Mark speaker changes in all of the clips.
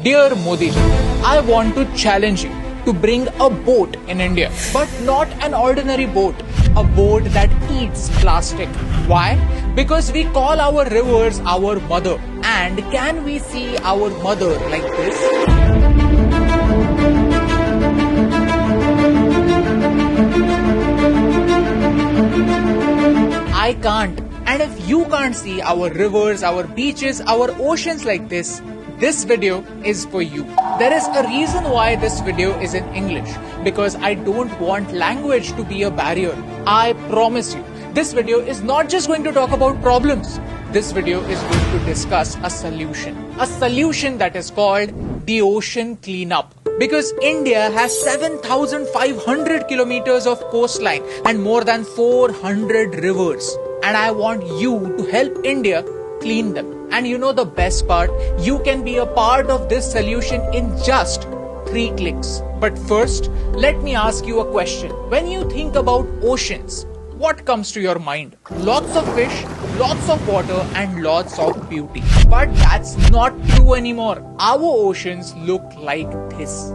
Speaker 1: Dear Modi ji, I want to challenge you to bring a boat in India, but not an ordinary boat, a boat that eats plastic. Why? Because we call our rivers our mother. And can we see our mother like this? I can't. And if you can't see our rivers, our beaches, our oceans like this video is for you. There is a reason why this video is in English, because I don't want language to be a barrier. I promise you, this video is not just going to talk about problems. This video is going to discuss a solution that is called the ocean cleanup. Because India has 7,500 kilometers of coastline and more than 400 rivers. And I want you to help India clean them. And you know the best part? You can be a part of this solution in just 3 clicks. But first, let me ask you a question. When you think about oceans, what comes to your mind? Lots of fish, lots of water, and lots of beauty. But that's not true anymore. Our oceans look like this.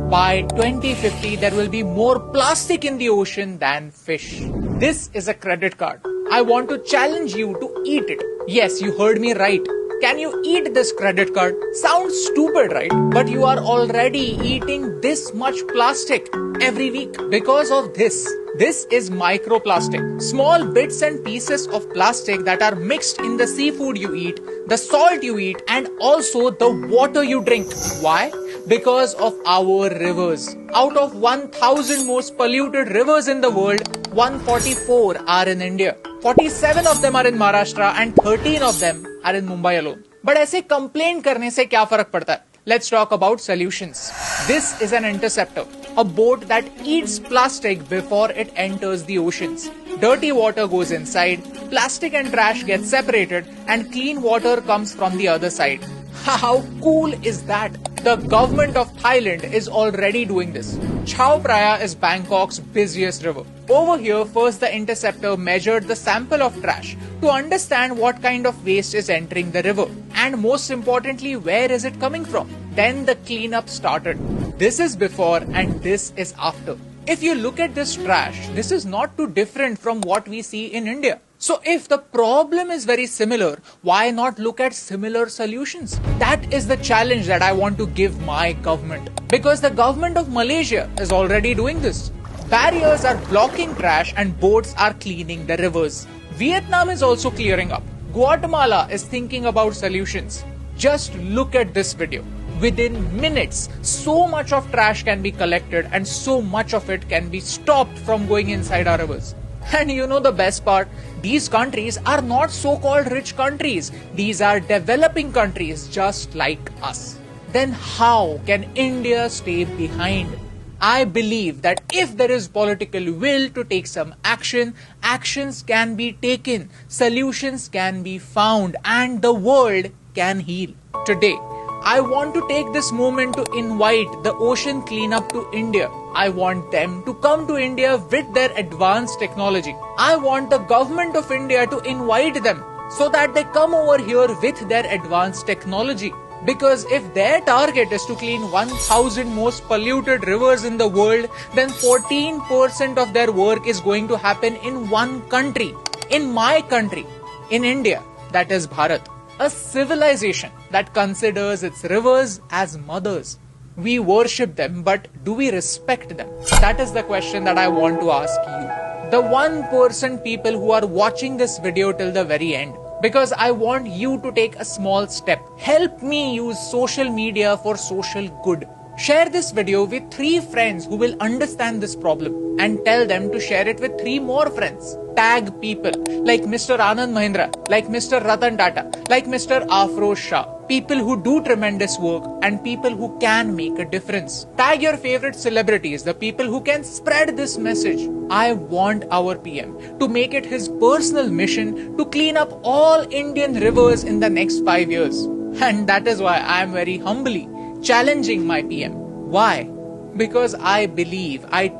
Speaker 1: By 2050, there will be more plastic in the ocean than fish. This is a credit card. I want to challenge you to eat it. Yes, you heard me right. Can you eat this credit card? Sounds stupid, right? But you are already eating this much plastic every week because of this. This is microplastic. Small bits and pieces of plastic that are mixed in the seafood you eat, the salt you eat, and also the water you drink. Why? Because of our rivers. Out of 1,000 most polluted rivers in the world, 144 are in India. 47 of them are in Maharashtra and 13 of them are in Mumbai alone. But ऐसे complain करने से क्या फर्क पड़ता है? Let's talk about solutions. This is an interceptor, a boat that eats plastic before it enters the oceans. Dirty water goes inside, plastic and trash get separated, and clean water comes from the other side. How cool is that? The government of Thailand is already doing this. Chao Phraya is Bangkok's busiest river. Over here, first the interceptor measured the sample of trash to understand what kind of waste is entering the river. And most importantly, where is it coming from? Then the cleanup started. This is before and this is after. If you look at this trash, this is not too different from what we see in India. So if the problem is very similar, why not look at similar solutions? That is the challenge that I want to give my government. Because the government of Malaysia is already doing this. Barriers are blocking trash and boats are cleaning the rivers. Vietnam is also clearing up. Guatemala is thinking about solutions. Just look at this video. Within minutes, so much of trash can be collected and so much of it can be stopped from going inside our rivers. And you know the best part? These countries are not so-called rich countries. These are developing countries just like us. Then how can India stay behind? I believe that if there is political will to take some action, actions can be taken, solutions can be found, and the world can heal. Today, I want to take this moment to invite the ocean cleanup to India. I want them to come to India with their advanced technology. I want the government of India to invite them so that they come over here with their advanced technology. Because if their target is to clean 1,000 most polluted rivers in the world, then 14% of their work is going to happen in one country. In my country, in India, that is Bharat. A civilization that considers its rivers as mothers. We worship them, but do we respect them? That is the question that I want to ask you. The 1% people who are watching this video till the very end. Because I want you to take a small step. Help me use social media for social good. Share this video with 3 friends who will understand this problem and tell them to share it with 3 more friends. Tag people like Mr. Anand Mahindra, like Mr. Ratan Tata, like Mr. Afroz Shah. People who do tremendous work and people who can make a difference. Tag your favorite celebrities, the people who can spread this message. I want our PM to make it his personal mission to clean up all Indian rivers in the next 5 years. And that is why I am very humbly challenging my PM. Why? Because I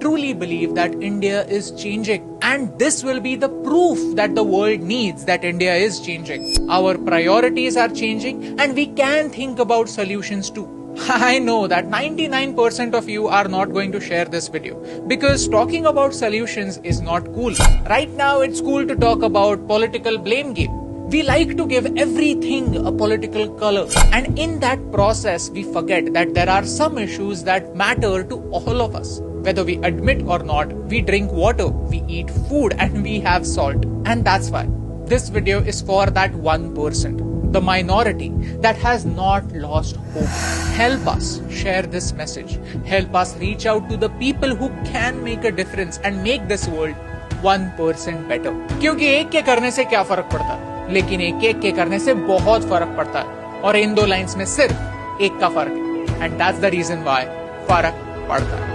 Speaker 1: truly believe that India is changing. And this will be the proof that the world needs that India is changing. Our priorities are changing and we can think about solutions too. I know that 99% of you are not going to share this video because talking about solutions is not cool. Right now it's cool to talk about political blame game. We like to give everything a political color, and in that process we forget that there are some issues that matter to all of us. Whether we admit or not, we drink water, we eat food, and we have salt. And that's why this video is for that 1%, the minority that has not lost hope. Help us share this message. Help us reach out to the people who can make a difference and make this world 1% better. क्योंकि एक के करने से क्या फर्क पड़ता है, लेकिन एक एक के करने से बहुत फर्क पड़ता है, और इन दो लाइंस में सिर्फ एक का फर्क है, and that's the reason why फर्क पड़ता है.